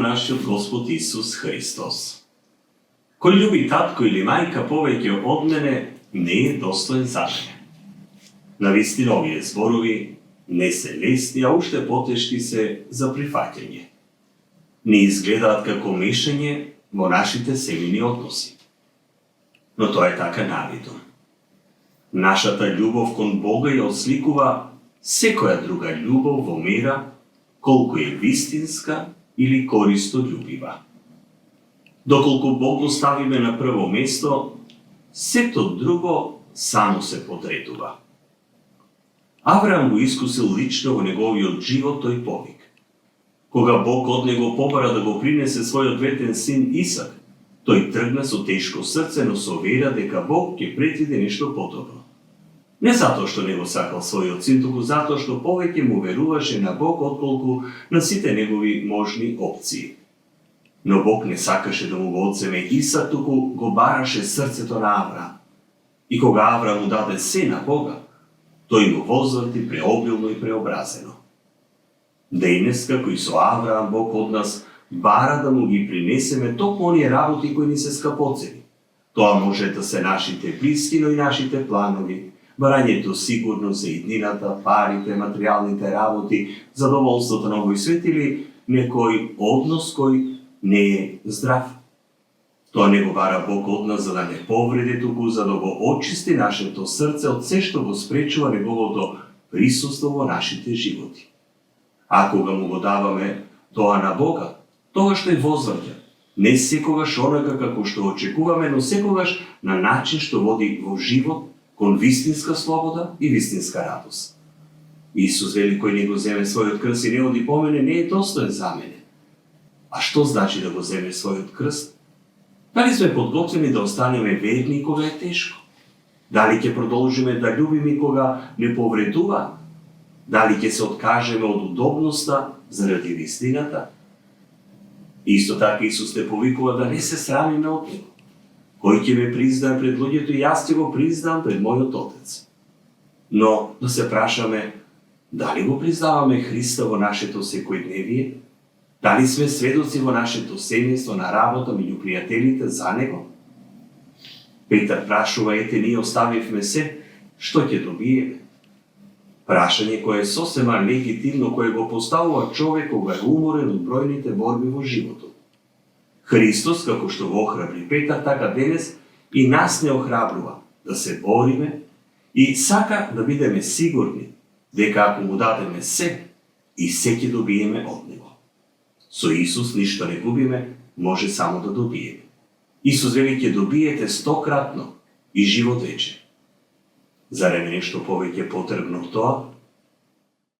нашиот Господ Исус Христос. Кој љуби татко или мајка повеќе од мене, не е достоен за мене. Навистина овие зборови не се лесни, а уште потешки се за прифаќање. Не изгледаат како мешање во нашите семейни односи. Но тоа е така навидно. Нашата љубов кон Бога ја осликува секоја друга љубов во мера колку е вистинска или користолюбива. Доколку Бог го ставиме на прво место, сето друго само се подредува. Авраам го искусил лично во неговиот живот тој повик. Кога Бог од него побара да го принесе својот ветен син Исак, тој тргна со тешко срце, но со вера дека Бог ќе предвиди нешто подобро. Не затоа што не го сакал својот син, туку затоа што повеќе му веруваше на Бог отколку на сите негови можни опции. Но Бог не сакаше да му го одземе Исак, туку го бараше срцето на Авраам. И кога Авраам му даде се на Бога, тој му возврати преобилно и преобразено. Денес, како и со Авраам, Бог од нас бара да му ги принесеме токму оние работи кои ни се скапоцени. Тоа може да се нашите блиски, но и нашите планови, барањето сигурно за иднината, парите, материјалните работи, задоволството на овој свет или некој однос кој не е здрав. Тоа не го бара Бог од нас за да не повреди, туку за да го очисти нашето срце од се што го спречува неговото присуство во нашите животи. А кога му го даваме тоа на Бога, тогаш тој возвраќа. Не секогаш онака како што очекуваме, но секогаш на начин што води во живот кон вистинска слобода и вистинска радост. Исус вели, кој не го земе својот крст и не оди по мене, не е достоен за мене. А што значи да го земе својот крст? Дали сме подготвени да останеме верни кога е тешко? Дали ќе продолжиме да љубиме кога не повредува? Дали ќе се откажеме од удобноста заради вистината? Исто така Исус те повикува да не се срамиме од него. Кој ќе ме признае пред луѓето и јас ќе го признам пред мојот Отец. Но да се прашаме, дали го признаваме Христа во нашето секојдневие? Дали сме сведоци во нашето семејство, на работа, меѓу пријателите за него? Петар прашува, ете, ние оставивме се, што ќе добиеме? Прашање кое е сосема легитимно, кое го поставува човек кога е уморен од бројните борби во животот. Христос, како што го охрабри Петар, така денес и нас не охрабрува да се бориме и сака да бидеме сигурни дека ако му дадеме се, и се ќе добиеме од него. Со Исус ништо не губиме, може само да добиеме. Исус вели, ќе добиете 100-кратно и живот вече. Зарем е нешто повеќе потребно од тоа?